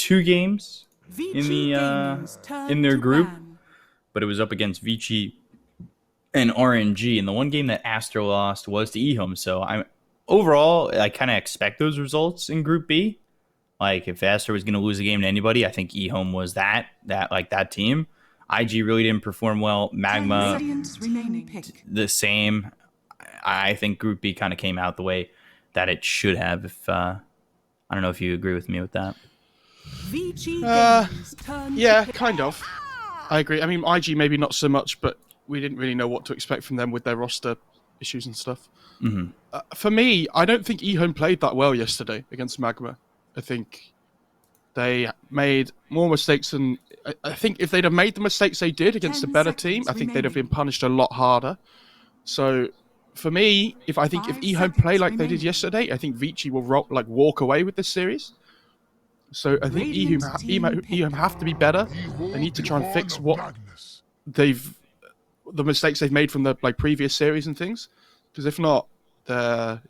2 games in Vici the Gaming's turn in their to group, ban. but it was up against Vici and RNG. And the one game that Astro lost was to EHOME. So I kind of expect those results in Group B. Like if Astro was going to lose a game to anybody, I think EHOME was that team. IG really didn't perform well. Magma the same. I think Group B kind of came out the way that it should have. If I don't know if you agree with me with that. Yeah, kind of. I agree. I mean, IG maybe not so much, but we didn't really know what to expect from them with their roster issues and stuff. Mm-hmm. For me, I don't think EHOME played that well yesterday against Magma. I think they made more mistakes than... I think if they'd have made the mistakes they did against a better team, I think they'd have been punished a lot harder. So, for me, if EHOME play like they did yesterday, I think Vici will walk away with this series. So I think EHOME have to be better. They need to try and fix the mistakes they've made from the previous series and things. Because if not, there's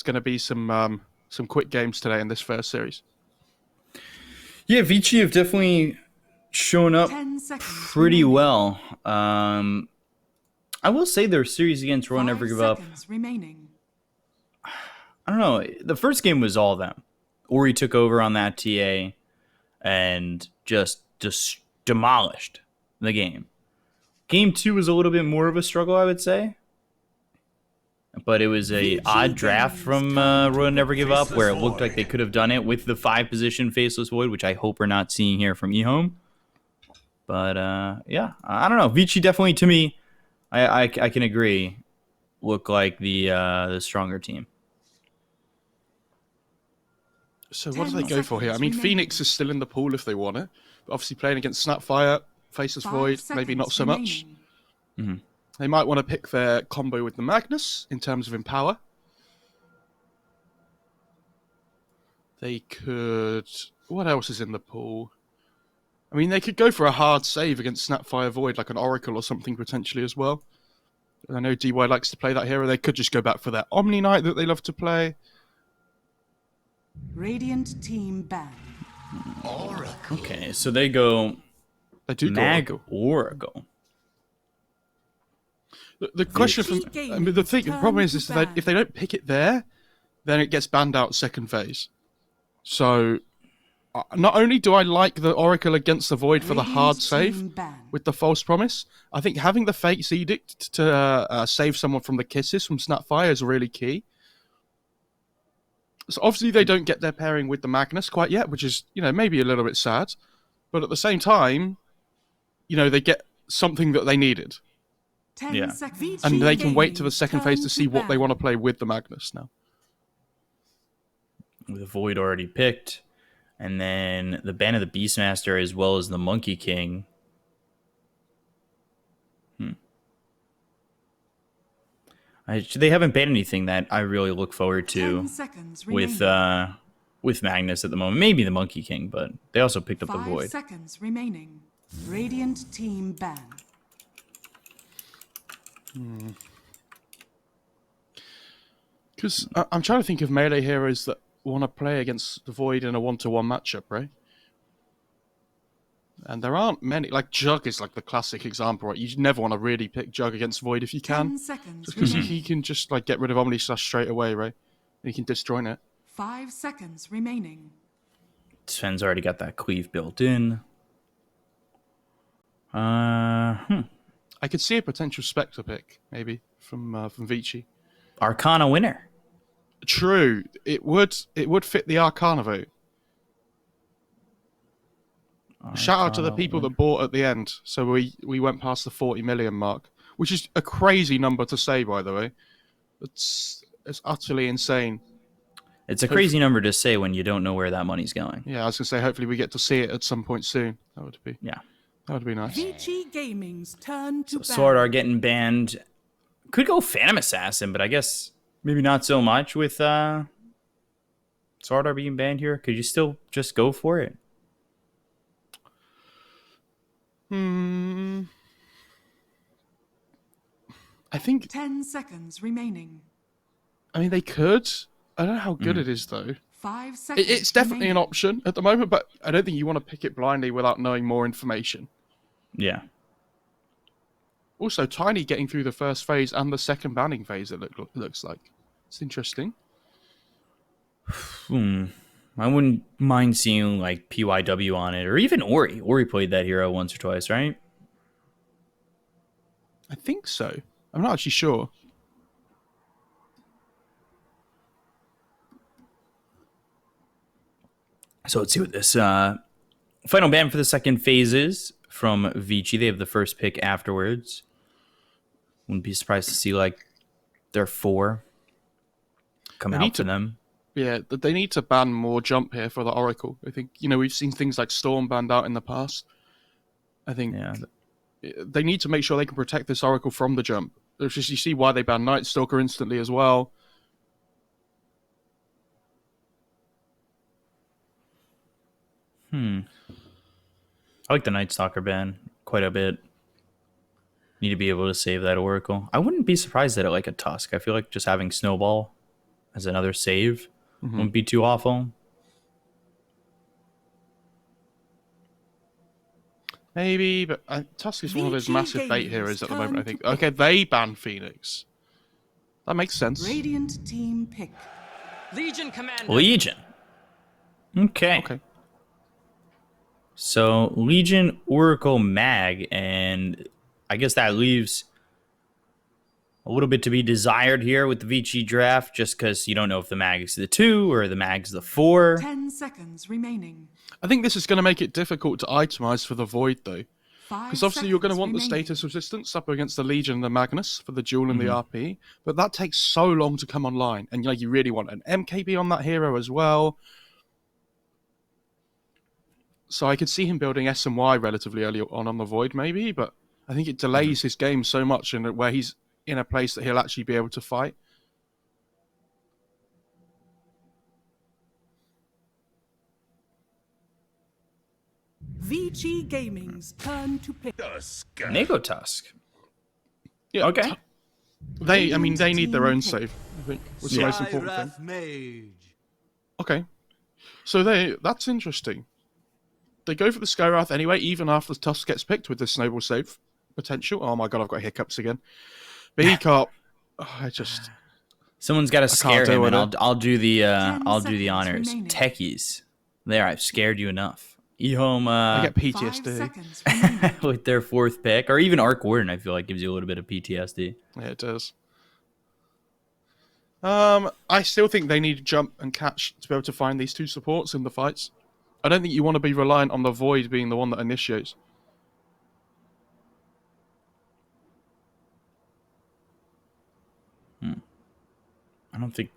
going to be some quick games today in this first series. Yeah, Vici have definitely shown up pretty well. I will say their series against Roll Never Give Up. I don't know. The first game was all them. Ori took over on that TA and just demolished the game. Game 2 was a little bit more of a struggle, I would say. But it was a odd draft from Royal Never Give Up where it looked like they could have done it with the 5-position Faceless Void, which I hope we're not seeing here from EHOME. But, yeah, I don't know. Vici definitely, to me, I can agree, look like the stronger team. So what do they go for here? I mean, Phoenix is still in the pool if they want it. But obviously playing against SAPPHIRE, Faceless Void, maybe not so much. Mm-hmm. They might want to pick their combo with the Magnus in terms of Empower. They could... What else is in the pool? I mean, they could go for a hard save against SAPPHIRE Void, like an Oracle or something potentially as well. I know DY likes to play that hero. They could just go back for that Omni Knight that they love to play. Radiant team ban. Oracle. Okay, so they go... They do go Oracle. The question the problem is that if they don't pick it there, then it gets banned out second phase. So, not only do I like the Oracle against the Void for the hard save with the False Promise, I think having the Fate's Edict to save someone from the kisses from SAPPHIRE is really key. So obviously they don't get their pairing with the Magnus quite yet, which is, maybe a little bit sad. But at the same time, they get something that they needed. Yeah. And they can wait to the second phase to see what they want to play with the Magnus now. With the Void already picked. And then the ban of the Beastmaster as well as the Monkey King. They haven't banned anything that I really look forward to with Magnus at the moment. Maybe the Monkey King, but they also picked up the Void. 5 seconds remaining. Radiant team ban. Because I'm trying to think of melee heroes that want to play against the Void in a 1-to-1 matchup, right? And there aren't many. Like Jug is like the classic example, right? You never want to really pick Jug against Void if you can. 10 seconds Just because remaining. he can just get rid of Omni Slash straight away, right? And he can disjoint it. 5 seconds remaining. Sven's already got that cleave built in. I could see a potential Spectre pick, maybe, from Vici. Arcana winner. True. It would fit the Arcana vote. Shout out to the people that bought at the end. So we went past the 40 million mark, which is a crazy number to say, by the way. It's utterly insane. It's a crazy number to say when you don't know where that money's going. Yeah, I was going to say, hopefully we get to see it at some point soon. That would be nice. Vici Gaming's turn to ban. Sword Art getting banned. Could go Phantom Assassin, but I guess maybe not so much with Sword Art being banned here. Could you still just go for it? I think 10 seconds remaining. I mean, they could. I don't know how good it is, though. 5 seconds. It's definitely an remaining. option at the moment, but I don't think you want to pick it blindly without knowing more information. Yeah. Also, Tiny getting through the first phase and the second banning phase, it looks like. It's interesting. I wouldn't mind seeing like PYW on it, or even Ori. Ori played that hero once or twice, right? I think so. I'm not actually sure. So let's see what this final ban for the second phase is from Vici. They have the first pick afterwards. Wouldn't be surprised to see like their 4 come out for them. Yeah, they need to ban more jump here for the Oracle. I think, we've seen things like Storm banned out in the past. I think they need to make sure they can protect this Oracle from the jump. It's just, you see why they banned Night Stalker instantly as well. I like the Night Stalker ban quite a bit. Need to be able to save that Oracle. I wouldn't be surprised at it like a Tusk. I feel like just having Snowball as another save wouldn't be too awful. Maybe, but Tusk is one of those massive bait heroes at the moment, I think. Okay, they ban Phoenix. That makes sense. Radiant team pick. Legion Commander. Legion. Okay. So Legion, Oracle, Mag, and I guess that leaves a little bit to be desired here with the Vici draft, just because you don't know if the Mag's the 2 or the Mag's the 4. 10 seconds remaining. I think this is going to make it difficult to itemize for the Void, though. 5 Because obviously you're going to want seconds the remaining. status resistance up against the Legion and the Magnus for the Duel and the RP, but that takes so long to come online, and you really want an MKB on that hero as well. So I could see him building S and Y relatively early on the Void, maybe, but I think it delays his game so much in where he's in a place that he'll actually be able to fight. Vici Gaming's turn to pick. Nego Tusk. Yeah, Okay. They need their own save, I think, was the most important thing. Mage. Okay. So that's interesting. They go for the Skywrath anyway, even after the Tusk gets picked with the Snowball save potential. Oh my god, I've got hiccups again. But he can't. Someone's got to scare deal him, and with I'll do the seconds honors. remaining. Techies, there, I've scared you enough. EHOME I get 5 PTSD. seconds remaining. with their 4th pick, or even Arc Warden, I feel like gives you a little bit of PTSD. Yeah, it does. I still think they need to jump and catch to be able to find these 2 supports in the fights. I don't think you want to be reliant on the Void being the one that initiates. I don't think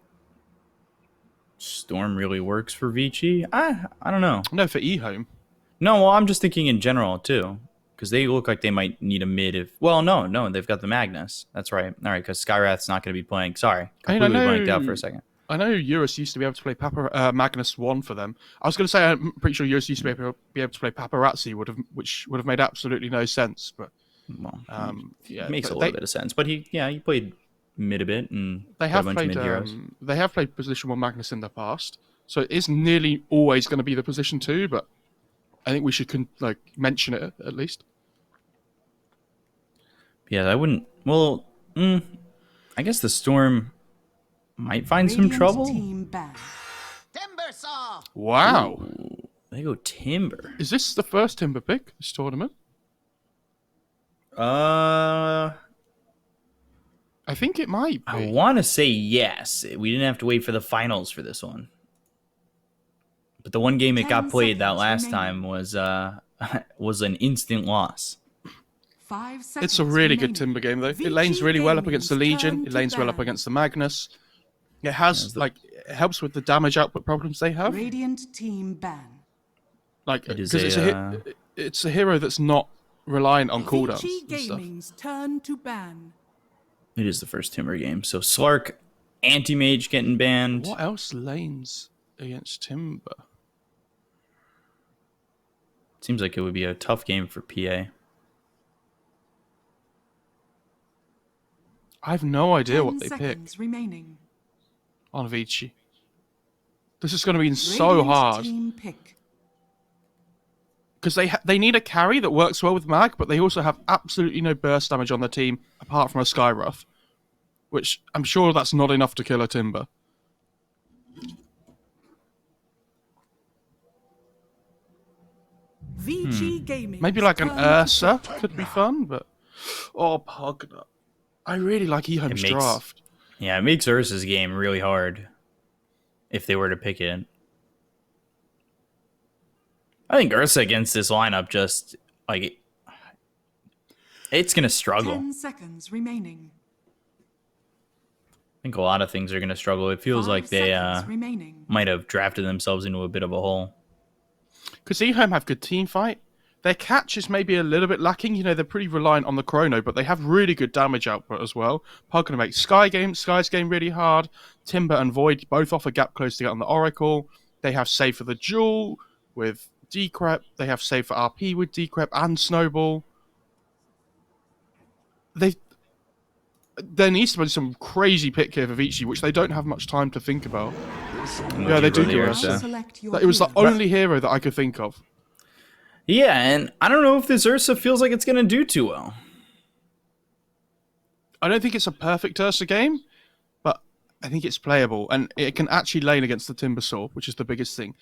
Storm really works for Vici. I don't know. No, for EHOME. No, well, I'm just thinking in general too, because they look like they might need a mid. No, they've got the Magnus. That's right. All right, because Skyrath's not going to be playing. Sorry, completely blanked out for a second. I know Eurus used to be able to play Magnus 1 for them. I was going to say I'm pretty sure Eurus used to be able to play Paparazzi, which would have made absolutely no sense. But Well, yeah, it makes a little bit of sense. But he played mid a bit, and they played have a bunch of mid heroes. they have played position 1 Magnus in the past, so it is nearly always going to be the position 2. But I think we should mention it at least. Yeah, I wouldn't. Well, I guess the Storm might find some Radiant trouble. team ban. Timbersaw. Wow, Ooh, they go Timber. is this the first Timber pick this tournament? I I think it might be. want to say yes. We didn't have to wait for the finals for this one. But the one game it 10 got played that seconds last remaining. time was an instant loss. 5 seconds It's a really good remaining. Timber game, though. It Vici lanes really well up against the Gaming's Legion. turn It to lanes well up ban. against the Magnus. It has, it helps with the damage output problems they have. Radiant team ban. It is Because it's a hero that's not reliant on cooldowns Vici and stuff. Gaming's turn to ban. It is the first Timber game. So Slark, Anti-Mage getting banned. What else lanes against Timber? Seems like it would be a tough game for PA. I have no idea 10 what they pick seconds remaining. on Vici. This is going to be so Radiant hard. Team pick. Because they need a carry that works well with Mag, but they also have absolutely no burst damage on their team apart from a Skyruff, which I'm sure that's not enough to kill a Timber. Vici Gaming. Maybe like an Ursa could be fun, but Pugna. I really like EHOME's draft. Yeah, it makes Ursa's game really hard if they were to pick it. I think Ursa against this lineup just like it's gonna struggle. 10 seconds remaining. I think a lot of things are gonna struggle. It feels 5 like they seconds remaining. might have drafted themselves into a bit of a hole. Because EHOME have good team fight. Their catch is maybe a little bit lacking. You know, they're pretty reliant on the chrono, but they have really good damage output as well. Pugna makes Sky's game really hard. Timber and Void both offer gap close to get on the Oracle. They have save for the Jewel with Decrep. They have save for RP with Decrep and Snowball. There needs to be some crazy pick here for Vici, which they don't have much time to think about. Yeah, they do. Ursa. It was the only hero that I could think of. Yeah, and I don't know if this Ursa feels like it's gonna do too well. I don't think it's a perfect Ursa game, but I think it's playable, and it can actually lane against the Timbersaw, which is the biggest thing.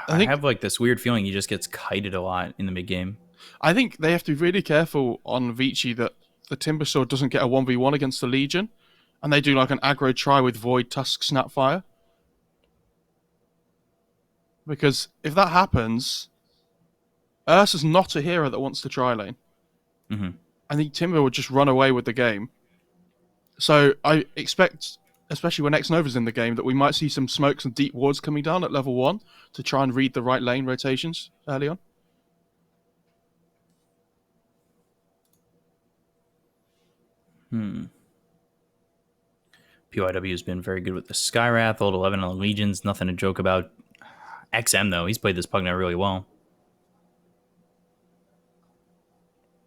I have like this weird feeling he just gets kited a lot in the mid game. I think they have to be really careful on Vici that the Timbersaw doesn't get a 1v1 against the Legion, and they do like an aggro try with Void, Tusk, Snapfire. Because if that happens, Ursa's not a hero that wants to try lane. Mm-hmm. I think Timber would just run away with the game. So I expect, especially when X-Nova's in the game, that we might see some smokes and deep wards coming down at level 1 to try and read the right lane rotations early on. PYW has been very good with the Skywrath, old 11 on the Legions, nothing to joke about. XM, though, he's played this Pugna really well.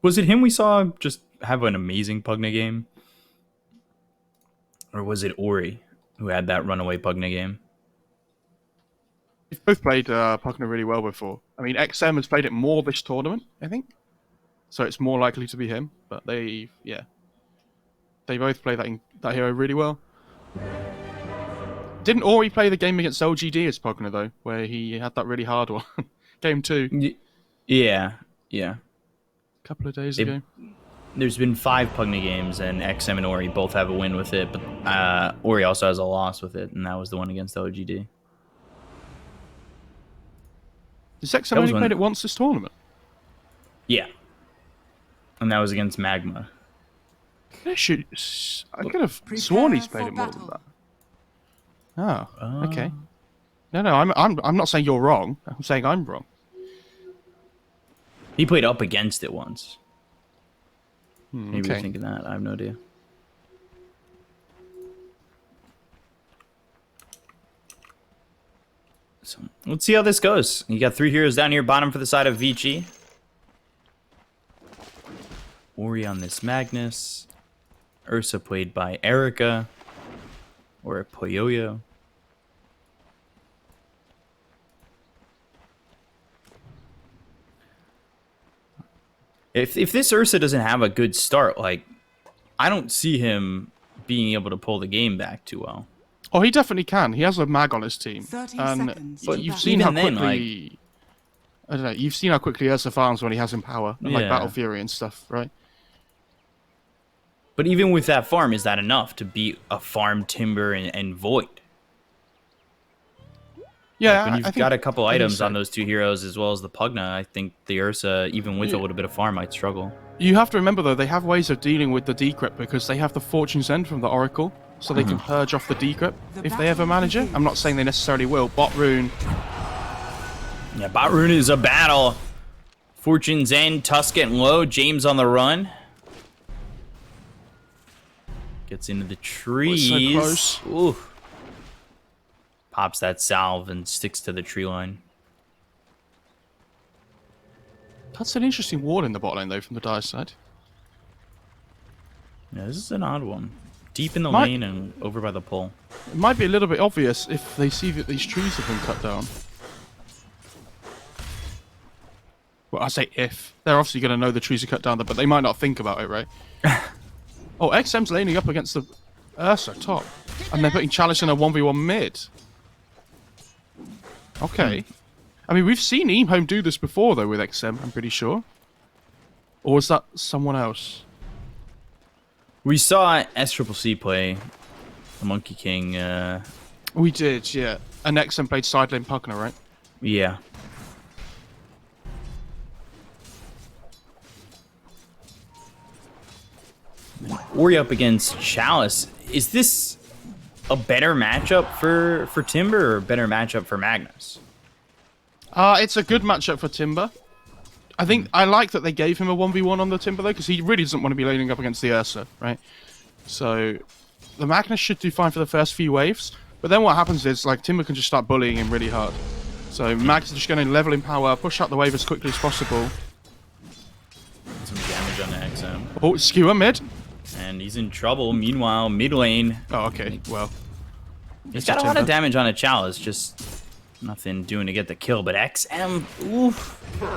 Was it him we saw just have an amazing Pugna game? Or was it Ori who had that runaway Pugna game? They've both played Pugna really well before. I mean, XM has played it more this tournament, I think. So it's more likely to be him. But they both play that hero really well. Didn't Ori play the game against LGD as Pugna, though, where he had that really hard one? Game 2. Yeah. A couple of days ago. There's been 5 Pugna games, and XM and Ori both have a win with it, but Ori also has a loss with it, and that was the one against LGD. Has XM only played it once this tournament? Yeah. And that was against Magma. I could have sworn he's played it more than that. Oh, okay. No, I'm not saying you're wrong. I'm saying I'm wrong. He played up against it once. Maybe okay. you're thinking that. I have no idea. So let's see how this goes. You got 3 heroes down here bottom for the side of Vici. Ori on this Magnus. Ursa played by Erica. Or Poyoyo. If this Ursa doesn't have a good start, like, I don't see him being able to pull the game back too well. Oh, he definitely can. He has a mag on his team. 30 and seconds. but you've seen how quickly... I don't know. You've seen how quickly Ursa farms when he has Empower and like Battle Fury and stuff, right? But even with that farm, is that enough to beat a farm Timber and Void? Yeah, When you've got a couple items on those 2 heroes as well as the Pugna, I think the Ursa, even with a little bit of farm, might struggle. You have to remember, though, they have ways of dealing with the Decrypt because they have the Fortune's End from the Oracle, so they can purge off the Decrypt if they ever manage it. I'm not saying they necessarily will. Bot Rune. Yeah, Bot Rune is a battle. Fortune's End, Tusk getting low, James on the run. Gets into the trees. So close. Ooh. Pops that salve and sticks to the tree line. That's an interesting ward in the bot lane, though, from the Dire side. Yeah, this is an odd one. deep in the Might- lane and over by the pole. It might be a little bit obvious if they see that these trees have been cut down. Well, I say if. They're obviously going to know the trees are cut down, but they might not think about it, right? Oh, XM's laning up against the Ursa top. And they're putting Chalice in a 1v1 mid. Okay. I mean, we've seen EHOME do this before, though, with XM, I'm pretty sure. Or was that someone else? We saw SCCC play the Monkey King. We did, yeah. And XM played side lane Pugner, right? Yeah. Ori up against Chalice. Is this a better matchup for Timber or a better matchup for Magnus? It's a good matchup for Timber. I think I like that they gave him a 1v1 on the Timber, though, because he really doesn't want to be laning up against the Ursa, right? So, the Magnus should do fine for the first few waves, but then what happens is, like, Timber can just start bullying him really hard. So, Magnus is just going to level in power, push out the wave as quickly as possible. Some damage on the XM. Oh, skewer mid. And he's in trouble. Meanwhile, mid lane. Oh, okay, well. He's got a lot of damage on a Chalice, just nothing doing to get the kill. But XM, oof.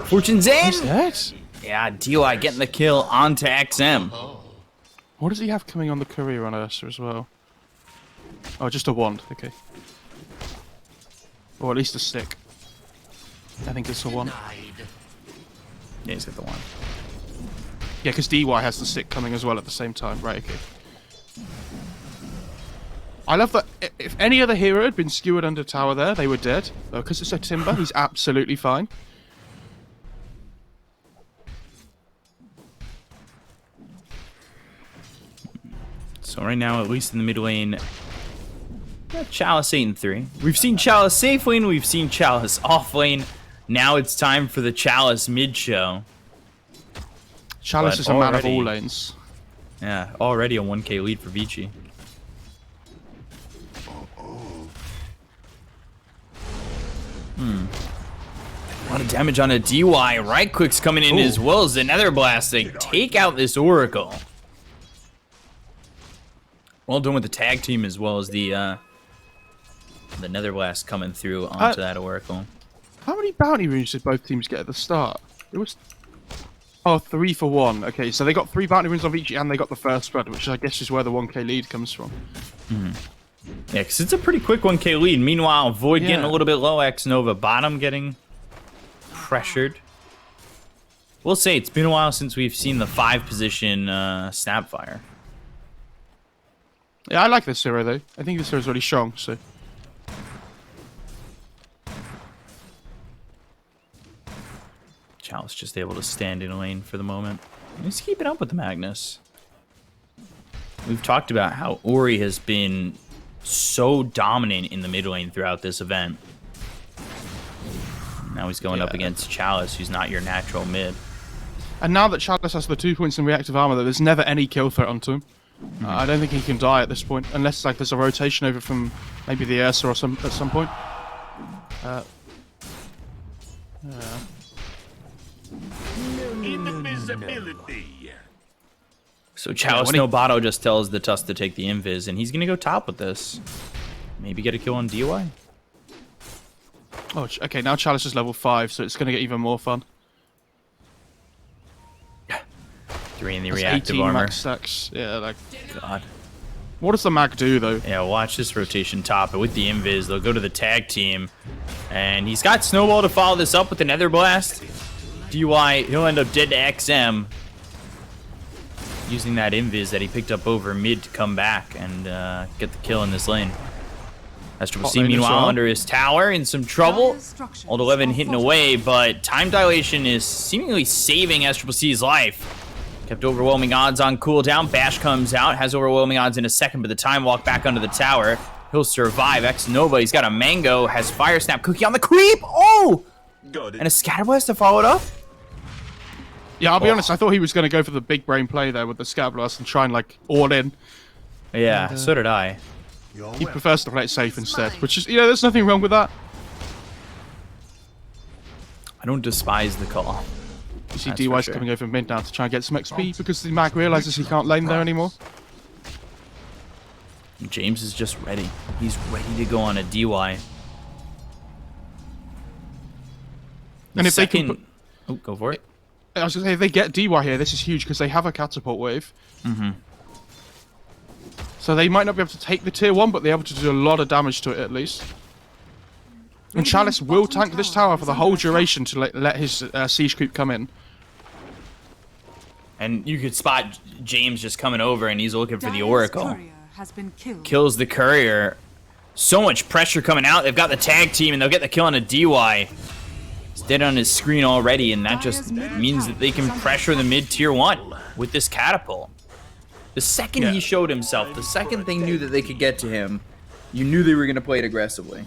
Fortune's in! Who's that? Yeah, DOI getting the kill onto XM. What does he have coming on the courier on Ursa as well? Oh, just a wand, okay. Or at least a stick. I think it's a wand. Yeah, he's got the one. Yeah, because DY has the stick coming as well at the same time. Right, okay. I love that. If any other hero had been skewered under tower there, they were dead. But because it's a Timber, he's absolutely fine. So right now, at least in the mid lane, Chalice 8-3. We've seen Chalice safe lane, we've seen Chalice off lane. Now it's time for the Chalice mid show. Chalice But is a man of already- all lanes. Yeah, already a 1k lead for Vici. A lot of damage on a DY. Right click's coming in as well as the Nether Blast. They take out this Oracle. Well done with the tag team as well as the Nether Blast coming through onto that Oracle. How many bounty runes did both teams get at the start? It was... Oh, 3 for 1. Okay, so they got 3 bounty runes on each, and they got the first spread, which I guess is where the 1k lead comes from. Yeah, because it's a pretty quick 1k lead. Meanwhile, Void getting Yeah. a little bit low. X Nova bottom getting pressured. We'll say it's been a while since we've seen the 5 position Snapfire. Yeah, I like this hero, though. I think this hero's really strong, so... Chalice just able to stand in a lane for the moment. He's keeping up with the Magnus. We've talked about how Ori has been so dominant in the mid lane throughout this event. Now he's going up against Chalice, who's not your natural mid. And now that Chalice has the 2 points in reactive armor, though, there's never any kill threat onto him. I don't think he can die at this point, unless like there's a rotation over from maybe the Ursa or at some point. Invisibility. So Chalice no Bato just tells the Tusk to take the invis, and he's gonna go top with this. Maybe get a kill on DOI. Oh, okay, now Chalice is level 5, so it's going to get even more fun. 3 in the That's reactive 18 armor. max stacks. Yeah, like... God. What does the mag do, though? Yeah, watch this rotation top, but with the invis, they'll go to the tag team, and he's got Snowball to follow this up with the Nether Blast. DY, he'll end up dead to XM, using that invis that he picked up over mid to come back and get the kill in this lane. SCCC, lane as meanwhile, well. under his tower, in some trouble. Structures Old 11 are hitting fortified. away, but time dilation is seemingly saving SCCC's life. Kept overwhelming odds on cooldown. Bash comes out, has overwhelming odds in a second, but the time walk back under the tower. He'll survive. X Nova, he's got a mango, has Fire Snap Cookie on the creep. Oh! Got And a Scatterblast to follow it up. Yeah, I'll be honest, I thought he was going to go for the big brain play there with the Scatterblast and try and, like, all in. Yeah, so did I. He prefers to play it safe instead, which is, you know, there's nothing wrong with that. I don't despise the call. You see That's for DY's sure. coming over mid now to try and get some XP because the mag realizes he can't lane there anymore. James is just ready. He's ready to go on a DY. And if they can Oh, go for it. I was going to say, if they get DY here, this is huge because they have a catapult wave. So they might not be able to take the tier 1, but they're able to do a lot of damage to it at least. And Chalice will tank this tower for the whole duration to let his siege creep come in. And you could spot James just coming over, and he's looking for the Oracle. Courier has been killed. Kills the courier. So much pressure coming out. They've got the tag team, and they'll get the kill on a DY. It's dead on his screen already, and that just means that they can pressure the mid tier 1 with this catapult. The second he showed himself, the second they knew that they could get to him, you knew they were going to play it aggressively.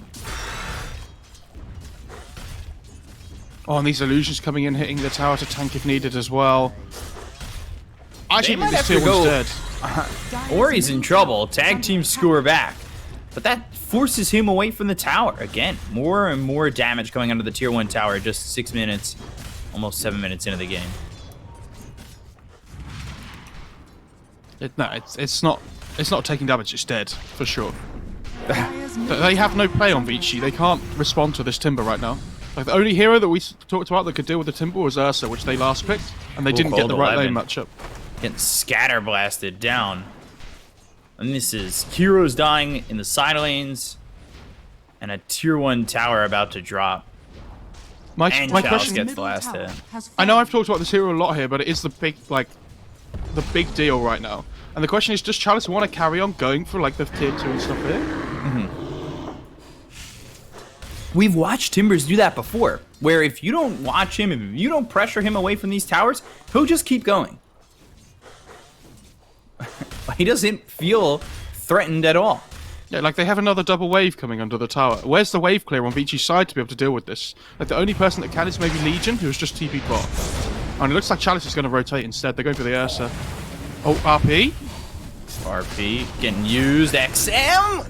Oh, and these illusions coming in, hitting the tower to tank if needed as well. I They think might this have tier to 1's go- dead. Ori's in trouble. Tag team score back. But that forces him away from the tower. Again, more and more damage coming onto the tier 1 tower just 6 minutes, almost 7 minutes into the game. It's not taking damage, it's dead, for sure. They have no play on Vici. They can't respond to this Timber right now. Like, the only hero that we talked about that could deal with the Timber was Ursa, which they last picked, and they didn't get the right lane matchup. Getting scatter blasted down. And this is heroes dying in the side lanes, and a tier 1 tower about to drop. My And question Chalice gets the last hit. I know I've talked about this hero a lot here, but it is the big deal right now. And the question is, does Chalice want to carry on going for like the tier 2 and stuff here? We've watched Timbers do that before, where if you don't watch him, if you don't pressure him away from these towers, he'll just keep going. He doesn't feel threatened at all. Yeah, like they have another double wave coming under the tower. Where's the wave clear on Vici's side to be able to deal with this? Like the only person that can is maybe Legion, who's just TP'd bot. And it looks like Chalice is going to rotate instead. They're going for the Ursa. Oh, RP. RP getting used. XM.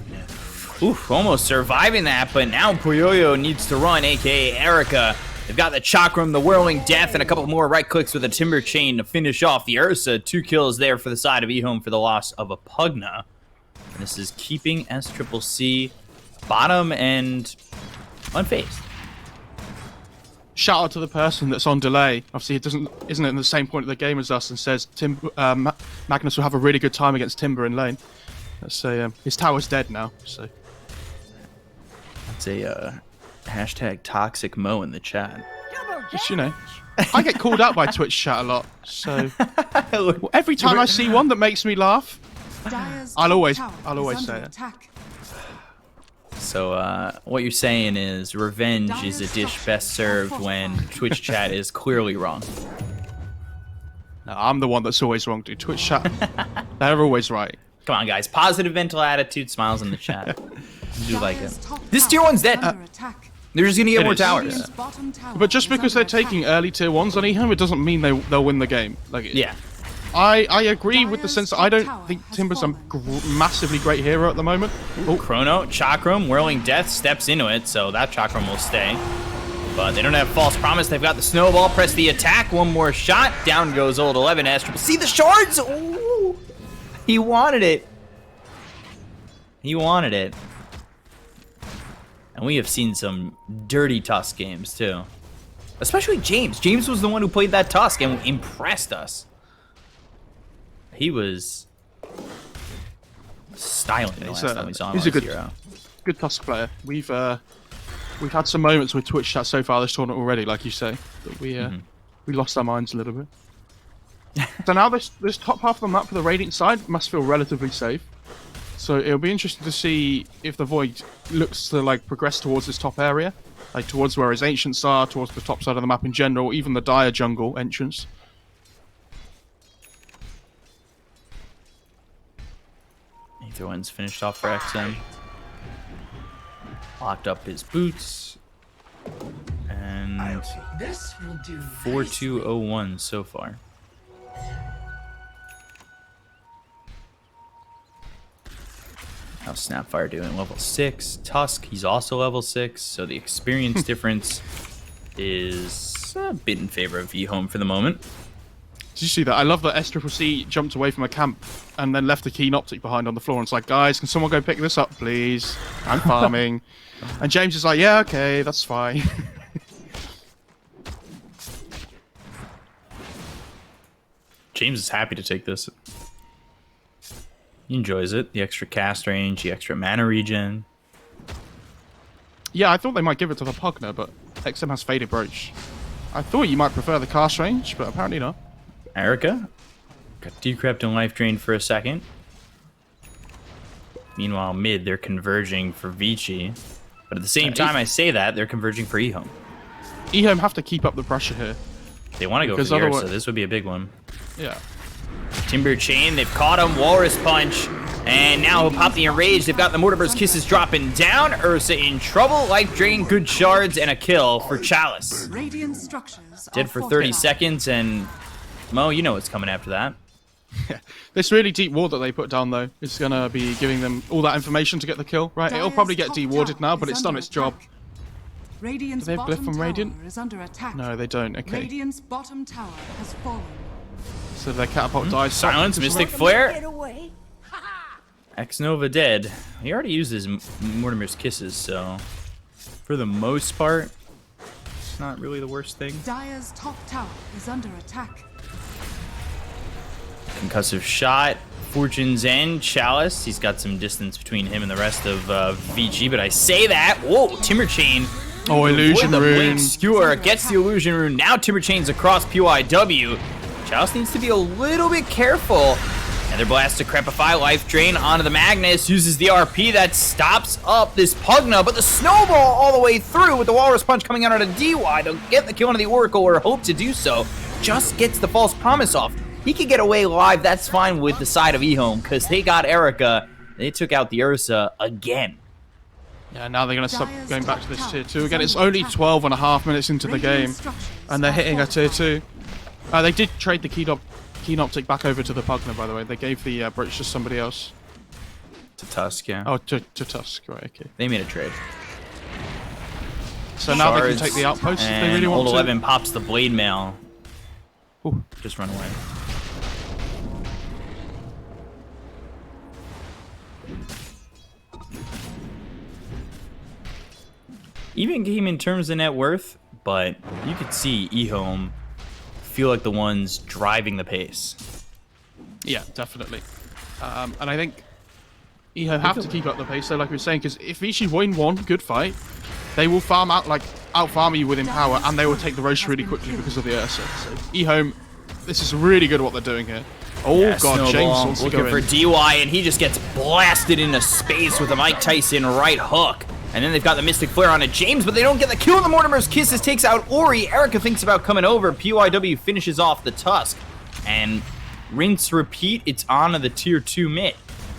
Oof, almost surviving that, but now Puyoyo needs to run, aka Erica. They've got the Chakram, the Whirling Death, and a couple more right clicks with a Timber Chain to finish off the Ursa. 2 kills there for the side of EHOME for the loss of a Pugna. And this is keeping SCCC bottom and unfazed. Shout out to the person that's on delay. Obviously, isn't in the same point of the game as us, and says Magnus will have a really good time against Timber in lane. Let's say his tower's dead now. So That's a hashtag toxic Mo in the chat. just I get called out by Twitch chat a lot. So every time I see one that makes me laugh, I'll always say it. So what you're saying is revenge is a dish best served when Twitch chat is clearly wrong. No, I'm the one that's always wrong, dude. Twitch chat, they're always right. Come on, guys. Positive mental attitude, smiles in the chat. I do like it. This tier 1's dead. They're just going to get more towers. But just because they're taking early tier 1s on EHOME, it doesn't mean they'll win the game. Like, Yeah. I agree with the sense that I don't think Timber's a massively great hero at the moment. Oh, Chrono, Chakram, Whirling Death steps into it, so that Chakram will stay. But they don't have False Promise. They've got the Snowball. Press the attack. One more shot. Down goes Old 11. See the shards? Ooh. He wanted it. He wanted it. And we have seen some dirty Tusk games, too. Especially James. James was the one who played that Tusk and impressed us. He was styling the last time we saw him. He's a good Tusk player. We've had some moments with Twitch chat so far this tournament already, like you say, that we lost our minds a little bit. So now this top half of the map for the Radiant side must feel relatively safe. So it'll be interesting to see if the Void looks to like progress towards this top area, like towards where his Ancients are, towards the top side of the map in general, even the Dire jungle entrance. Either one's finished off for XM. Locked up his boots. And This will do. 4201 so far. How's SAPPHIRE doing? Level 6. Tusk, he's also level 6. So the experience difference is a bit in favor of EHOME for the moment. Did you see that? I love that SCCC jumped away from a camp and then left the keen optic behind on the floor. And it's like, guys, can someone go pick this up, please? I'm farming. And James is like, yeah, okay, that's fine. James is happy to take this. He enjoys it. The extra cast range, the extra mana regen. Yeah, I thought they might give it to the Pugner, but XM has Faded Brooch. I thought you might prefer the cast range, but apparently not. Erica got decrept and life drained for a second. Meanwhile, mid, they're converging for Vici. But at the same time I say that, they're converging for EHOME. EHOME have to keep up the pressure here. They want to go for Because the otherwise- Ursa. This would be a big one. Yeah. Timber Chain, they've caught him. Walrus Punch. And now he'll pop the Enrage. They've got the Mortimer's Kisses dropping down. Ursa in trouble. Life drain, good shards, and a kill for Chalice. Radiant structures Dead are for 30 fortified. seconds, and Mo, you know what's coming after that. This really deep ward that they put down, though, is going to be giving them all that information to get the kill, right? It'll probably get Dire's top dewarded tower now, but is it's done under its job. attack. Radiant's Do they have Glyph bottom from tower Radiant? is under attack. No, they don't. Okay. Radiant's bottom tower has fallen. So their catapult dies. Silence, Mystic Flare. X-Nova dead. He already used his Mortimer's Kisses, so for the most part, it's not really the worst thing. Dire's top tower is under attack. Concussive shot. Fortune's End, Chalice. He's got some distance between him and the rest of Vici, but I say that. Whoa, Timber Chain. Oh, illusion Avoid the rune. Blink Skewer gets the illusion rune. Now Timber Chain's across PYW. Chalice needs to be a little bit careful. Another blast to Crepify, life drain onto the Magnus, uses the RP that stops up this Pugna, but the snowball all the way through with the Walrus Punch coming out of DY. They'll get the kill onto the Oracle, or hope to do so. Just gets the false promise off. He could get away live, that's fine with the side of EHOME, because they got Erica. They took out the Ursa again. Yeah, now they're going to stop Dire's going back to top this tower tier 2. is Again, it's under only attack. 12 and a half minutes into the game, Radiant structures and they're are hitting a tier fortified. 2. They did trade the keen optic back over to the Pugner, by the way. They gave the brooch to somebody else. To Tusk, yeah. Oh, to Tusk, right, okay. They made a trade. So now they can Shards, take the outpost if they And really want Old to. 11 pops the Blade Mail. Ooh. Just run away. Even game in terms of net worth, but you could see EHOME feel like the ones driving the pace. Yeah, definitely. And I think EHO have to keep up the pace, though, like we were saying, because if Vici win one good fight, they will farm out, out farm you within power, and they will take the Roche really quickly because of the Ursa. So EHOME, this is really good what they're doing here. Oh Yeah, god, Snowball James wants to looking go for in. DY, and he just gets blasted into space with a Mike Tyson right hook. And then they've got the Mystic Flare on James, but they don't get the kill. The Mortimer's Kisses takes out Ori. Erica thinks about coming over. PYW finishes off the Tusk. And rinse, repeat, it's on to the tier 2 mid.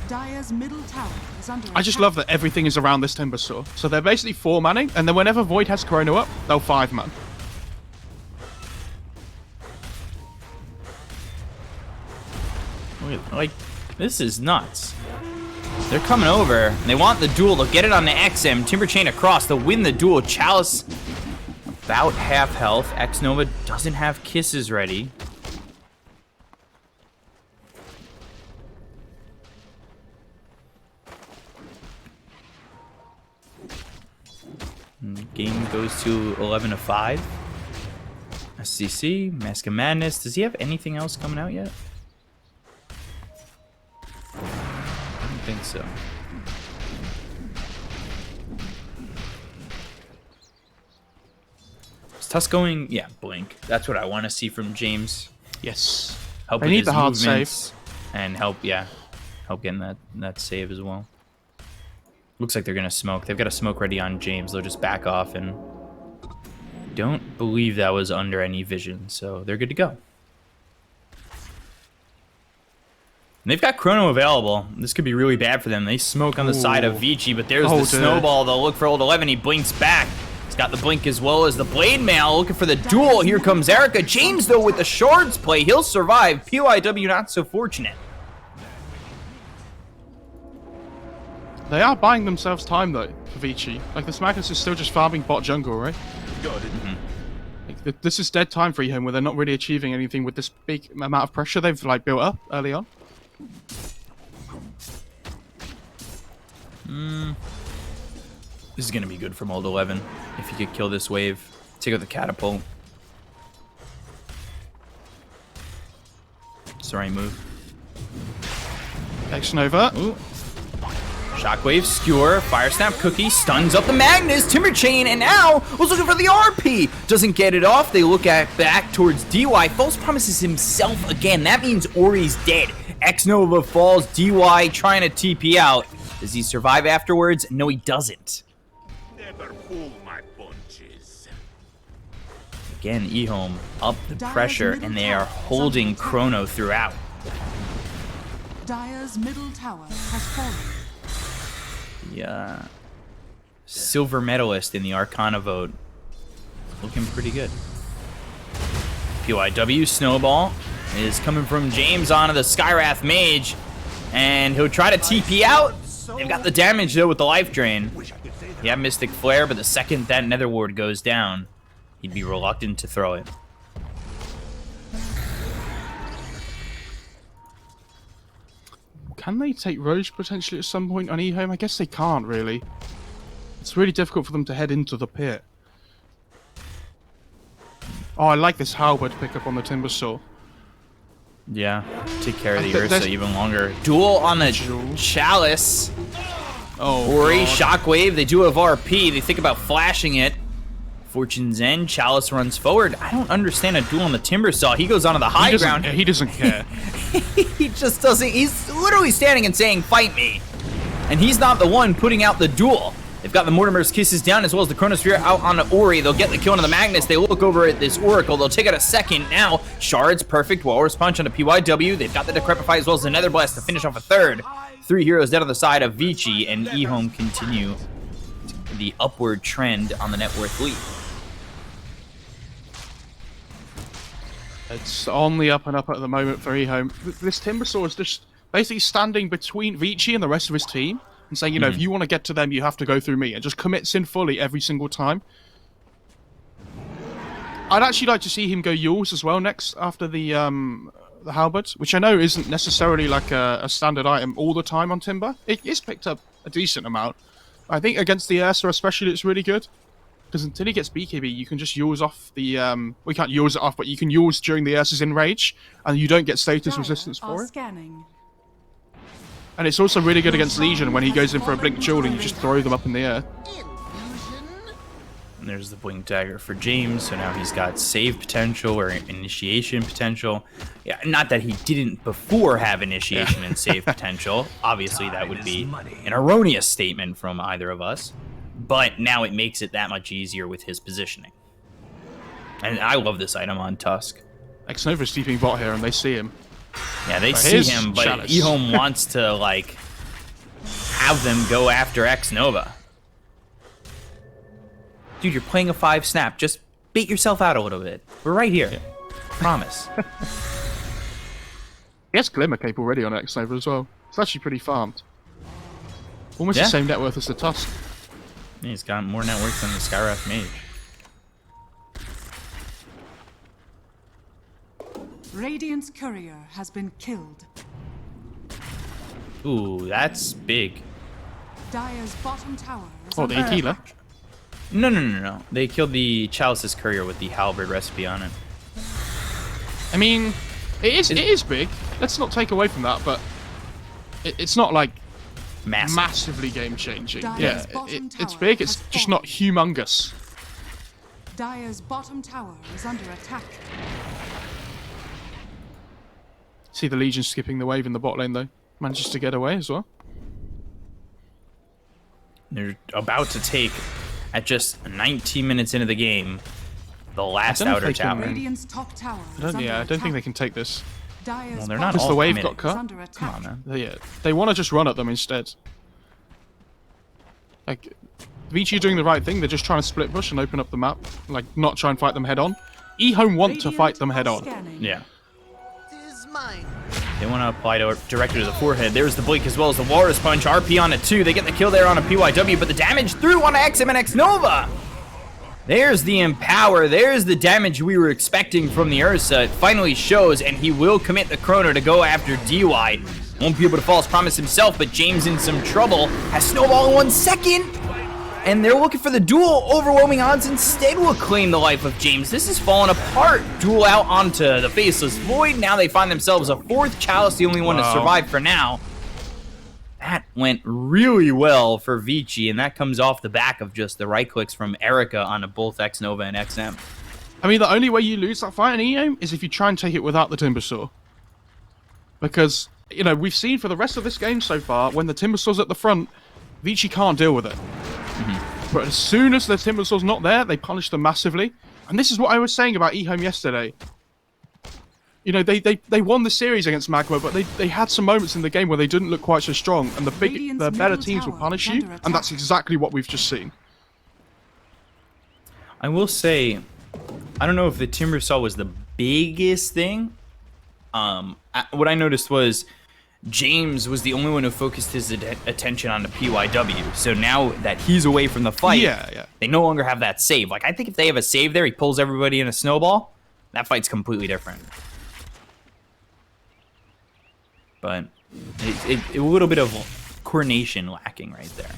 Dire's middle tower is under I just attack. love that everything is around this Timber Saw. So they're basically 4-manning, and then whenever Void has Chrono up, they'll 5-man. Like, this is nuts. They're coming over. And they want the duel. They'll get it on the XM. Timber Chain across. They'll win the duel. Chalice about half health. X-Nova doesn't have kisses ready. And the game goes to 11-5. SCC, Mask of Madness. Does he have anything else coming out yet? I don't think so. Is Tusk going? Yeah, blink. That's what I want to see from James. Yes. Help They with need his the hard movements and help getting that save as well. Looks like they're gonna smoke. They've got a smoke ready on James. They'll just back off, and don't believe that was under any vision, so they're good to go. And they've got Chrono available. This could be really bad for them. They smoke on the side of Vici, but there's Oh, the dear. snowball. They'll look for Old 11. He blinks back. He's got the blink as well as the Blade Mail. Looking for the duel. Here comes Erica. James, though, with the shards play. He'll survive. PYW not so fortunate. They are buying themselves time, though, for Vici. Like, this Magnus is still just farming bot jungle, right? Like, this is dead time for EHOME, where they're not really achieving anything with this big amount of pressure they've like built up early on. This is gonna be good for Mold 11 if he could kill this wave. Take out the catapult. Sorry, move. X-Nova. Ooh. Shockwave, Skewer, Fire Snap, Cookie, stuns up the Magnus, Timber Chain, and now was looking for the RP. Doesn't get it off. They look at back towards DY. False promises himself again. That means Ori's dead. X-Nova falls, DY trying to TP out. Does he survive afterwards? No, he doesn't. Never pull my punches. Again, EHOME up the pressure, and they are holding Chrono throughout. Dire's middle tower has fallen. The silver medalist in the Arcana vote looking pretty good. PYW Snowball is coming from James onto the Skywrath Mage, and he'll try to TP out. They've got the damage though with the life drain. Yeah, Mystic Flare, but the second that Nether Ward goes down, he'd be reluctant to throw it. Can they take Roche potentially at some point on EHOME? I guess they can't really. It's really difficult for them to head into the pit. Oh, I like this Halberd pickup on the Timber Saw. Yeah, take care of the there's- Ursa even longer. Duel on the Chalice. Oh, Ori, God. Shockwave, they do have RP. They think about flashing it. Fortune's End, Chalice runs forward. I don't understand a duel on the Timber Saw. He goes onto the high ground. He doesn't care. He just doesn't. He's literally standing and saying, "Fight me," and he's not the one putting out the duel. They've got the Mortimer's Kisses down as well as the Chronosphere out on the Ori. They'll get the kill on the Magnus. They look over at this Oracle. They'll take out a second now. Shards, perfect. Walrus Punch on the PYW. They've got the Decrepify as well as the Nether Blast to finish off a third. 3 heroes dead on the side of Vici, and EHOME continue the upward trend on the net worth lead. It's on the up and up at the moment for EHOME. This Timber Saw is just basically standing between Vici and the rest of his team and saying, you know, if you want to get to them, you have to go through me, and just commits in fully every single time. I'd actually like to see him go Yules as well next after the Halberd, which I know isn't necessarily like a standard item all the time on Timber. It is picked up a decent amount. I think against the Ursa especially it's really good. Because until he gets BKB, you can just Yules off the... we can't Yules it off, but you can Yules during the Ursa's Enrage, and you don't get status Dire resistance are for it. scanning. And it's also really good against Legion when he goes in for a Blink Jewel and you just throw them up in the air. And there's the Blink Dagger for James, so now he's got save potential or initiation potential. Yeah, not that he didn't before have initiation and save potential. Obviously, that would be an erroneous statement from either of us. But now it makes it that much easier with his positioning. And I love this item on Tusk. X-Nova's sleeping bot here and they see him. Yeah, they But see here's him, but Chalice. EHOME wants to, like, have them go after X-Nova. Dude, you're playing a 5-snap. Just bait yourself out a little bit. We're right here. Yeah. Promise. He has Glimmer Cape already on X-Nova as well. It's actually pretty farmed. Almost Yeah. the same net worth as the Tusk. Yeah, he's got more net worth than the Skywrath Mage. Radiant's courier has been killed. Ooh, that's big. Dire's bottom tower is Oh, under the Aquila. attack. No. They killed the Chalice's Courier with the Halberd recipe on it. I mean, it is big. Let's not take away from that, but it's not like Massive. massively game-changing. Dire's Yeah, bottom it's tower big, it's has just fallen. not humongous. Dire's bottom tower is under attack. See the Legion skipping the wave in the bot lane, though. Manages to get away as well. They're about to take, at just 19 minutes into the game, the last I don't know if outer they can- tower. Radiant's top tower I is don't, under yeah, I attack. don't think they can take this. Dire's Well, they're not bottom all the wave committed. got cut? is under attack. Come on, man. They want to just run at them instead. Like, Vici doing the right thing. They're just trying to split push and open up the map. Like, not try and fight them head on. EHOME want to Radiant fight them are head on. scanning. Yeah. Tis mine. They want to apply directly to the forehead. There's the Blink as well as the Walrus Punch. RP on it too. They get the kill there on a PYW, but the damage through on XM and X-Nova. There's the Empower. There's the damage we were expecting from the Ursa. It finally shows, and he will commit the Chrono to go after DY. Won't be able to false promise himself, but James in some trouble. Has Snowball in 1 second. And they're looking for the duel. Overwhelming odds instead will claim the life of James. This is falling apart. Duel out onto the Faceless Void. Now they find themselves a 4th Chalice, the only one to survive for now. That went really well for Vici, and that comes off the back of just the right clicks from Erica onto both X Nova and XM. I mean, the only way you lose that fight in EHOME is if you try and take it without the Timbersaw. Because, you know, we've seen for the rest of this game so far, when the Timbersaw's at the front, Vici can't deal with it. But as soon as the Timbersaw's not there, they punish them massively. And this is what I was saying about EHOME yesterday. You know, they won the series against Magma, but they had some moments in the game where they didn't look quite so strong, and the better teams will punish you, and that's exactly what we've just seen. I will say, I don't know if the Timbersaw was the biggest thing. What I noticed was James was the only one who focused his attention on the PYW. So now that he's away from the fight, they no longer have that save. Like, I think if they have a save there, he pulls everybody in a snowball, that fight's completely different. But a little bit of coordination lacking right there.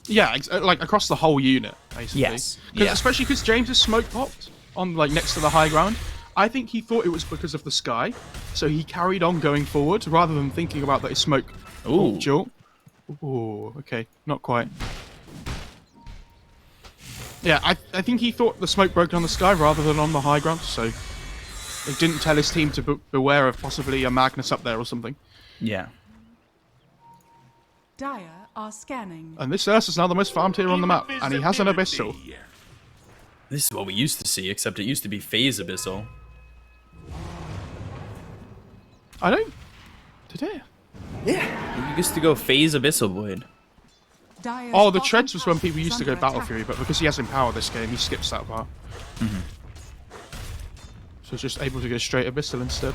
Yeah, like across the whole unit, basically. Yes. Especially because James is smoke popped on like next to the high ground. I think he thought it was because of the sky, so he carried on going forward rather than thinking about that his smoke. Ooh. Jolt. Ooh, okay, not quite. Yeah, I think he thought the smoke broke on the sky rather than on the high ground, so he didn't tell his team to beware of possibly a Magnus up there or something. Yeah. Dire are scanning. And this Ursa's now the most farmed here on the map, and he has an Abyssal. This is what we used to see, except it used to be Phase Abyssal. I don't... Did it? Yeah. You used to go Phase Abyssal Void. Oh, the Treads was when people used to go Battle Fury, but because he has Empower this game, he skips that part. So just able to go straight Abyssal instead.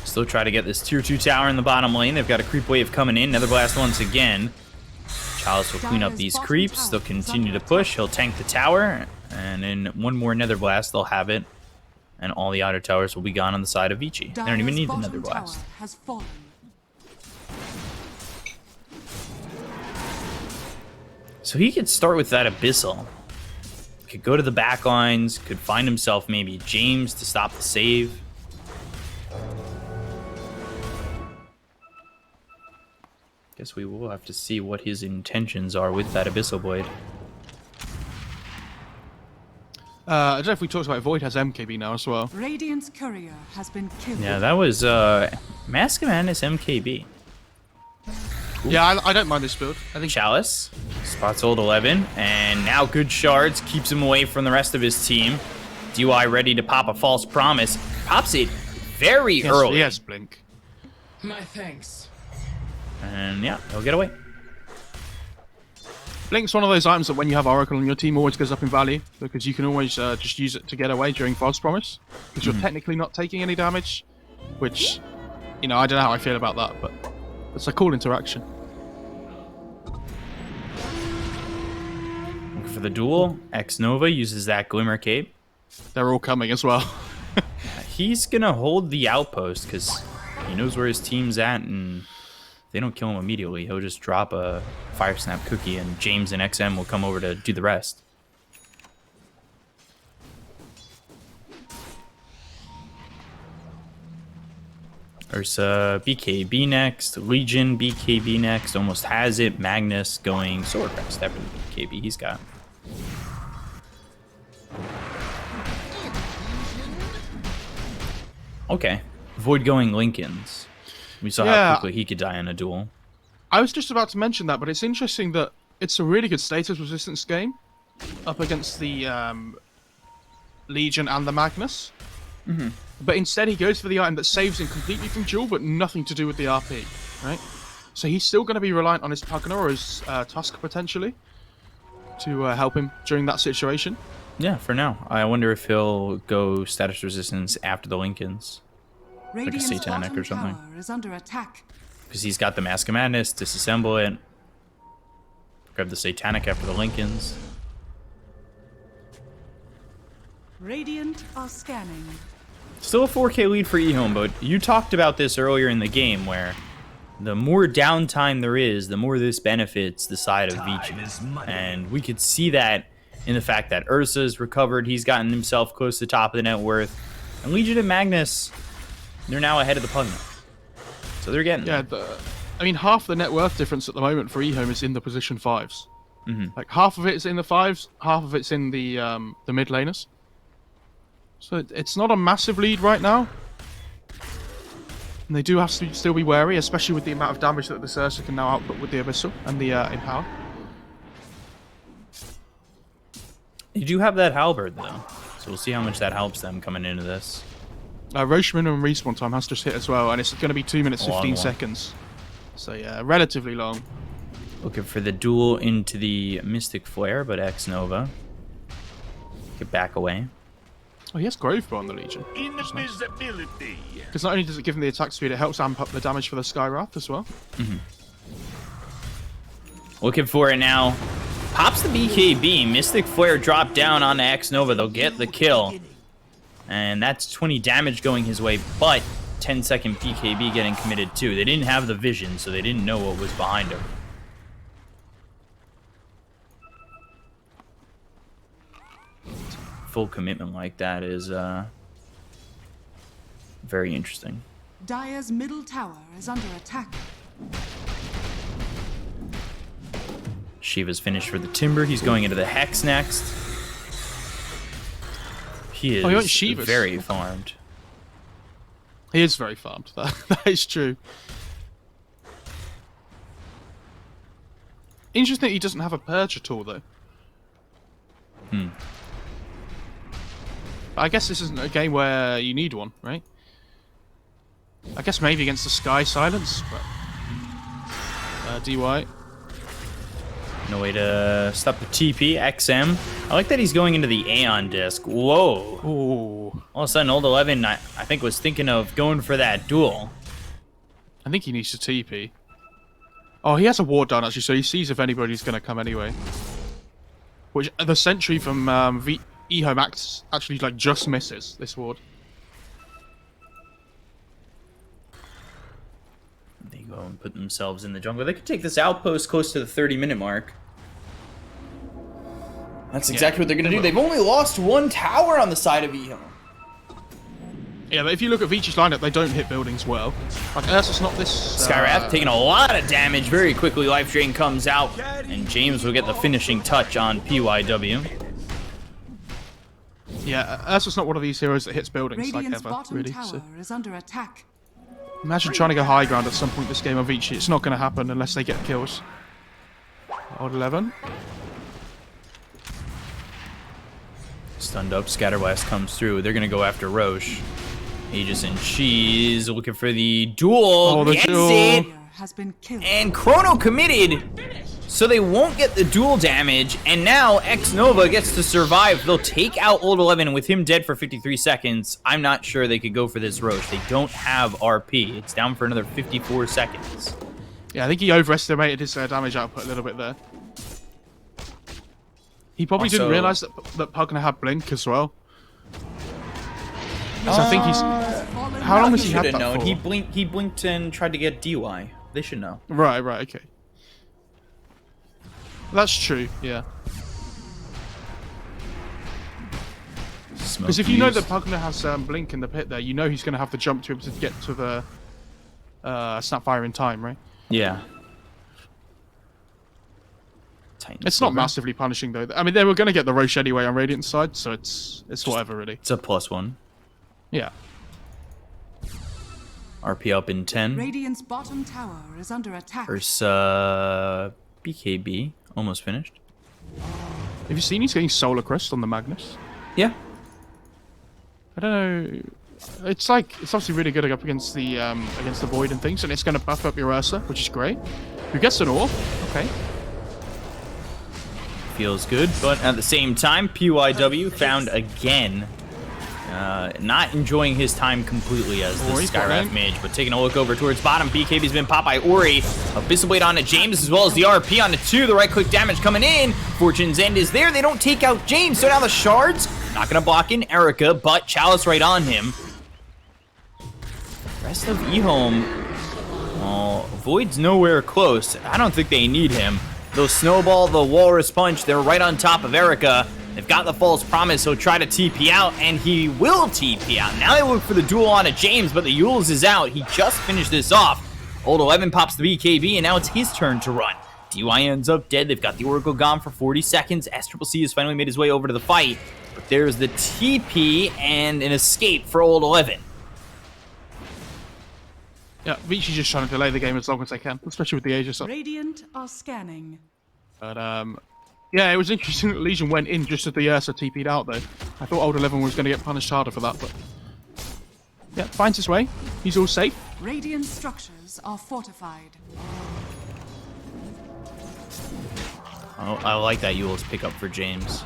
Still try to get this tier 2 tower in the bottom lane. They've got a creep wave coming in. Nether Blast once again. Chalice will clean up these creeps. They'll continue to push. He'll tank the tower. And in one more Nether Blast, they'll have it. And all the outer towers will be gone on the side of Vici. They don't even need the Nether Blast. So he could start with that Abyssal. Could go to the back lines. Could find himself maybe James to stop the save. Guess we will have to see what his intentions are with that Abyssal Blade. I don't know if we talked about it. Void has MKB now as well. Radiant's courier has been killed. Yeah, that was Mask of Madness MKB. Yeah, I don't mind this build. I think Chalice spots old 11, and now good shards keeps him away from the rest of his team. DY ready to pop a false promise. Pops it very early. He has blink. My thanks. And yeah, he'll get away. Blink's one of those items that when you have Oracle on your team always goes up in value, because you can always just use it to get away during false promise, because you're technically not taking any damage, which, you know, I don't know how I feel about that, but it's a cool interaction. Looking for the duel. X Nova uses that Glimmer Cape. They're all coming as well. He's gonna hold the outpost because he knows where his team's at, and if they don't kill him immediately, he'll just drop a Fire Snap cookie, and James and XM will come over to do the rest. There's BKB next, Legion BKB next, almost has it. Magnus going Sword Crest after the BKB he's got. Okay, Void going Lincolns. We saw how quickly he could die in a duel. I was just about to mention that, but it's interesting that it's a really good status resistance game up against the Legion and the Magnus. But instead he goes for the item that saves him completely from duel, but nothing to do with the RP, right? So he's still going to be reliant on his Tugner or his Tusk, potentially, to help him during that situation. Yeah, for now. I wonder if he'll go status resistance after the Lincolns. Like a Satanic or something. Is under attack. Because he's got the Mask of Madness, disassemble it. Grab the Satanic after the Lincolns. Radiant are scanning. Still a 4K lead for EHOME, but you talked about this earlier in the game where the more downtime there is, the more this benefits the side of Vici. And we could see that in the fact that Ursa's recovered. He's gotten himself close to the top of the net worth. And Legion and Magnus, they're now ahead of the Pugna. So they're getting Yeah, I mean, half the net worth difference at the moment for EHOME is in the position 5s. Like, half of it is in the 5s, half of it's in the mid laners. So it's not a massive lead right now. And they do have to still be wary, especially with the amount of damage that the Ursa can now output with the Abyssal and the Empower. They do have that halberd, though. So we'll see how much that helps them coming into this. Roche minimum respawn time has just hit as well, and it's going to be 2 minutes, 15 one. seconds. So yeah, relatively long. Looking for the duel into the Mystic Flare, but X-Nova get back away. Oh, he has Grovebow on the Legion. Invisibility. Because not only does it give him the attack speed, it helps amp up the damage for the Skywrath as well. Looking for it now. Pops the BKB. Mystic Flare dropped down on X-Nova. They'll get the kill. And that's 20 damage going his way, but 10-second BKB getting committed too. They didn't have the vision, so they didn't know what was behind him. Full commitment like that is very interesting. Dire's middle tower is under attack. Shiva's finished for the Timber. He's going into the Hex next. He is he went Shiva's. very farmed. He is very farmed. That is true. Interesting that he doesn't have a Purge at all, though. But I guess this isn't a game where you need one, right? I guess maybe against the Sky Silence, but... DY. No way to stop the TP. XM. I like that he's going into the Aeon disc. Whoa. Ooh. All of a sudden, Old 11, I think, was thinking of going for that duel. I think he needs to TP. Oh, he has a ward down, actually, so he sees if anybody's going to come anyway. Which, the sentry from EHOME actually, like, just misses this ward. They go and put themselves in the jungle. They could take this outpost close to the 30-minute mark. That's exactly what they're going to do. They've only lost one tower on the side of EHOME. Yeah, but if you look at Vici's lineup, they don't hit buildings well. Like, Ursa's not this... Skywrath taking a lot of damage very quickly. Life Drain comes out, and James will get the finishing touch on PYW. Yeah, Ursa's not one of these heroes that hits buildings, Radiant's like, ever, bottom really. tower So. is under attack. Imagine trying to go high ground at some point this game of Vici. It's not going to happen unless they get kills. Odd 11. Stunned up, Scatterblast comes through. They're going to go after Roche. Aegis and Cheese looking for the duel. Oh, the Gets duel. it! Has been killed. And Chrono committed, so they won't get the duel damage. And now X-Nova gets to survive. They'll take out Old 11, and with him dead for 53 seconds, I'm not sure they could go for this Roche. They don't have RP. It's down for another 54 seconds. Yeah, I think he overestimated his damage output a little bit there. He probably didn't Also- realise that Pugna had Blink as well. So I think he's... How long has he had should have that known. for? He blinked and tried to get DY. They should know. Right, okay. That's true, yeah. Because if you know that Pugna has Blink in the pit there, you know he's going to have to jump to be able to get to the Snapfire in time, right? Yeah. It's not massively punishing, though. I mean, they were going to get the Roche anyway on Radiant's side, so it's whatever, really. It's a +1. Yeah. RP up in 10. Radiant's bottom tower is under attack. Versus BKB. Almost finished. Have you seen he's getting Solar Crest on the Magnus? Yeah. I don't know. It's like, it's obviously really good up against the Void and things, and it's going to buff up your Ursa, which is great. Who gets an orb? Okay. Feels good, but at the same time, PYW found again. Not enjoying his time completely as the Ori, Skywrath bottom. mage, but taking a look over towards bottom. BKB's been popped by Ori. Abyssal Blade onto James as well as the RP onto 2. The right click damage coming in. Fortune's End is there. They don't take out James, so now the shards not going to block in Erica, but Chalice right on him. Rest of EHOME, well, Void's nowhere close. I don't think they need him. They'll snowball the Walrus Punch. They're right on top of Erica. They've got the False Promise. He'll try to TP out, and he will TP out. Now they look for the duel onto James, but the Yules is out. He just finished this off. Old 11 pops the BKB, and now it's his turn to run. DY ends up dead. They've got the Oracle gone for 40 seconds. SCCC has finally made his way over to the fight. But there's the TP and an escape for Old 11. Yeah, Vici just trying to delay the game as long as they can, especially with the Aegis up. Radiant are scanning. But, yeah, it was interesting that Legion went in just as the Ursa TP'd out, though. I thought Old 11 was going to get punished harder for that, but... Yeah, finds his way. He's all safe. Radiant structures are fortified. Oh, I like that Yule's pickup for James.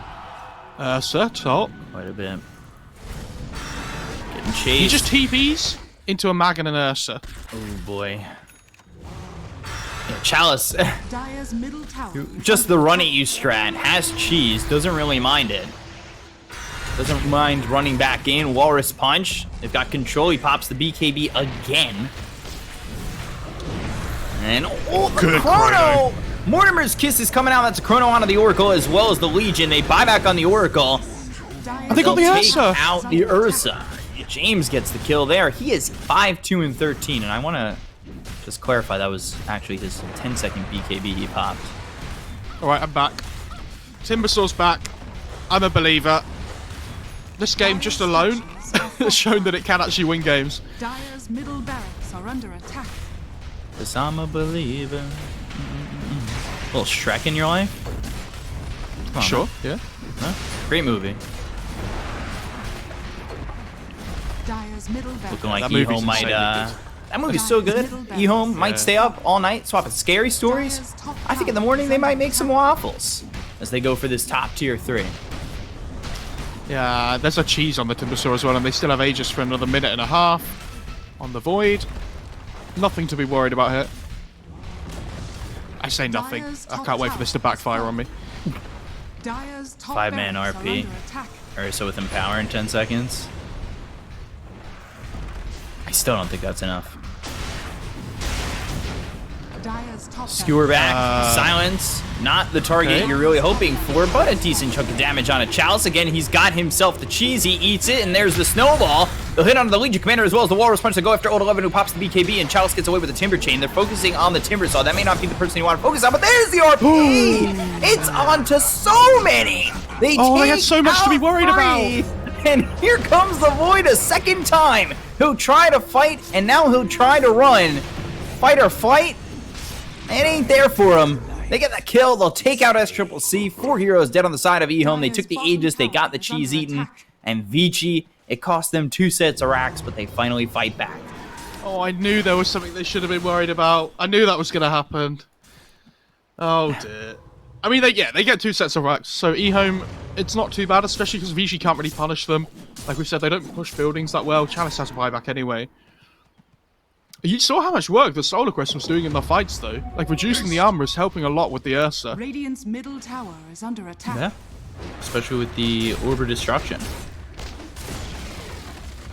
Ursa, top. Quite a bit. Getting chased. He just TPs into a Mag and an Ursa. Oh, boy. Yeah, Chalice. Dire's middle tower. Just the run at you strat. Has cheese. Doesn't really mind it. Doesn't mind running back in. Walrus Punch. They've got control. He pops the BKB again. And oh, the Good Chrono! Mortimer's Kiss is coming out. That's a Chrono onto the Oracle as well as the Legion. They buy back on the Oracle. I think got the They'll take Ursa. out the Ursa. James gets the kill there. He is 5-2 and 13, and I want to just clarify that was actually his 10-second BKB he popped. Alright, I'm back. Timbersaw's back. I'm a believer. This game just alone has shown that it can actually win games. Dire's middle barracks are under attack. 'Cause I'm a believer. Little Shrek in your life? Come on, Sure, man. yeah. Huh? Great movie. Dire's middle barracks. Looking like That movie's EHOME might, insanely good. that movie's so good. EHOME might stay up all night swapping scary stories. I think in the morning they might make some waffles as they go for this top tier 3. Yeah, there's a cheese on the Timbersaw as well, and they still have Aegis for another minute and a half on the Void. Nothing to be worried about here. I say nothing. I can't wait for this to backfire on me. Dire's top 5-man barracks are RP. under attack. Ursa with Empower in 10 seconds. I still don't think that's enough. Dire's top Skewer back. Uh, Silence. Not the target okay. you're really hoping for, but a decent chunk of damage on a Chalice. Again, he's got himself the cheese. He eats it, and there's the snowball. They'll hit onto the Legion Commander as well as the Walrus Punch. They go after Old 11, who pops the BKB, and Chalice gets away with the Timber Chain. They're focusing on the Timber Saw. That may not be the person you want to focus on, but there's the RP! It's on to so many! They had so much to be worried about. And here comes the Void a second time. He'll try to fight, and now he'll try to run. Fight or flight? It ain't there for him. They get the kill. They'll take out SCCC. 4 heroes dead on the side of EHOME. They took the Aegis. They got the cheese eaten. And Vici, it cost them 2 sets of racks, but they finally fight back. Oh, I knew there was something they should have been worried about. I knew that was going to happen. Oh, dear. I mean, they get 2 sets of racks, so EHOME, it's not too bad, especially because Vici can't really punish them. Like we said, they don't push buildings that well. Chalice has a buyback anyway. You saw how much work the Solar Quest was doing in the fights, though. Like, reducing the armor is helping a lot with the Ursa. Radiant's middle tower is under attack. Yeah. Especially with the Orb of Destruction.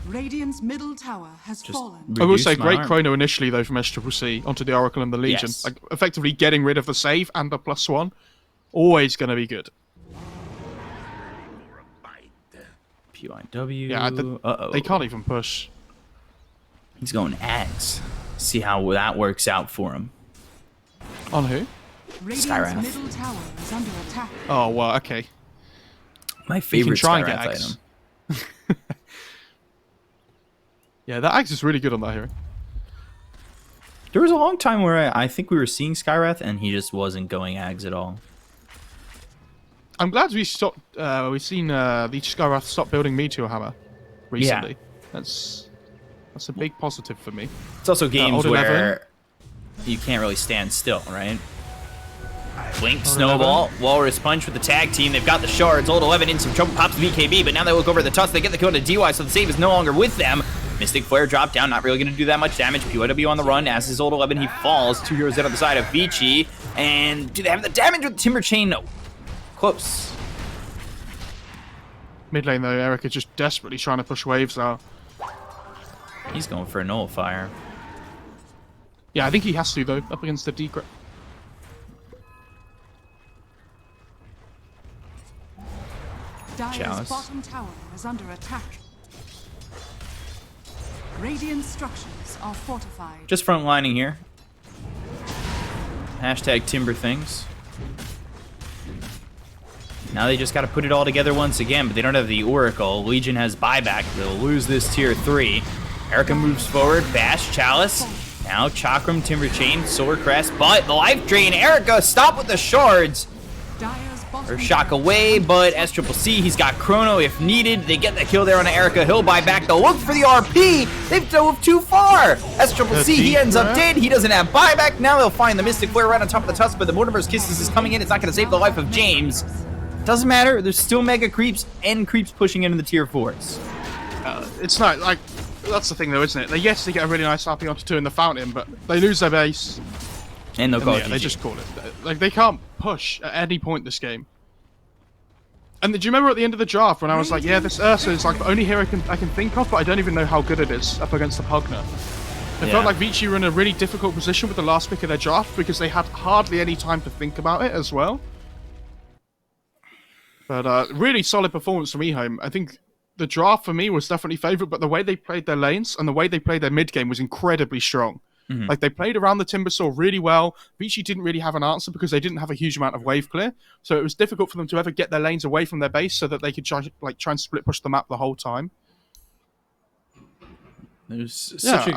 Radiant's middle tower has fallen. I will say, Reduce my great armor. Chrono initially, though, from SCCC onto the Oracle and the Legion. Yes. Like, effectively getting rid of the save and the +1. Always going to be good. PYW. Yeah, Uh-oh. they can't even push. He's going Axe. See how that works out for him. On who? Radiant's Skywrath. middle tower is under attack. Oh, well, okay. My favorite try and Skywrath get Axe. item. Yeah, that Axe is really good on that hero. There was a long time where I think we were seeing Skywrath and he just wasn't going Ags at all. I'm glad we stopped. We've seen the Skywrath stop building Meteor Hammer recently. Yeah. That's a big positive for me. It's also games Old where 11. you can't really stand still, right? Blink, Snowball, Walrus Punch with the tag team. They've got the shards. Old 11 in some trouble. Pops BKB, but now they look over the tusk. They get the kill to DY, so the save is no longer with them. Mystic Flare drop down, not really going to do that much damage. PYW on the run. As is Old 11, he falls. 2 heroes dead on the side of Vici. And do they have the damage with Timber Chain? No. Close. Mid lane, though, Eric is just desperately trying to push waves out. He's going for a Nullifier. Yeah, I think he has to, though, up against the Decrypt. Dire's Chalice. bottom tower is under attack. Radiant structures are fortified. Just frontlining here. Hashtag Timber Things. Now they just got to put it all together once again, but they don't have the Oracle. Legion has buyback. They'll lose this tier 3. Erica moves forward. Bash, Chalice. Now Chakram, Timber Chain, Solar Crest. But the life drain. Erica, stop with the shards. Dire's bottom Or shock tower away, is but SCCC, he's got Chrono if needed. They get the kill there on Erica. He'll buy back. They'll look for the RP. They've dove too far. SCCC, he ends up dead. He doesn't have buyback. Now they'll find the Mystic Flare right on top of the tusk, but the Mortimer's Kisses is coming in. It's not going to save the life of James. Doesn't matter. There's still mega creeps and creeps pushing into the tier 4s. It's not, like, that's the thing, though, isn't it? Yes, they get a really nice RP onto 2 in the Fountain, but they lose their base. And they'll call it They GG. just call it. Like, they can't push at any point this game. And do you remember at the end of the draft when I was like, yeah, this Ursa is like the only hero I can think of, but I don't even know how good it is up against the Pugner. It felt like Vici were in a really difficult position with the last pick of their draft because they had hardly any time to think about it as well. But really solid performance from EHOME. I think the draft for me was definitely favourite, but the way they played their lanes and the way they played their mid game was incredibly strong. Like, they played around the Timbersaw really well. Vici didn't really have an answer because they didn't have a huge amount of wave clear, so it was difficult for them to ever get their lanes away from their base so that they could try and split push the map the whole time. There's such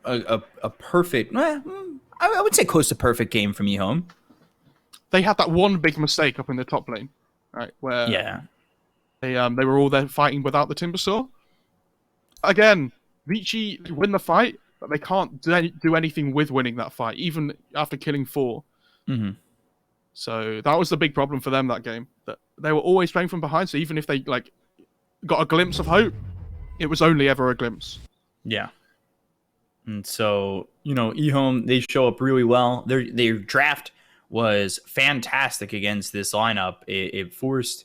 a perfect, I would say close to perfect game from EHOME. They had that one big mistake up in the top lane, right, where they were all there fighting without the Timbersaw. Again, Vici win the fight, but they can't do anything with winning that fight, even after killing 4. So that was the big problem for them that game. That they were always playing from behind, so even if they like got a glimpse of hope, it was only ever a glimpse. Yeah. And so, you know, EHOME, they show up really well. Their draft was fantastic against this lineup. It forced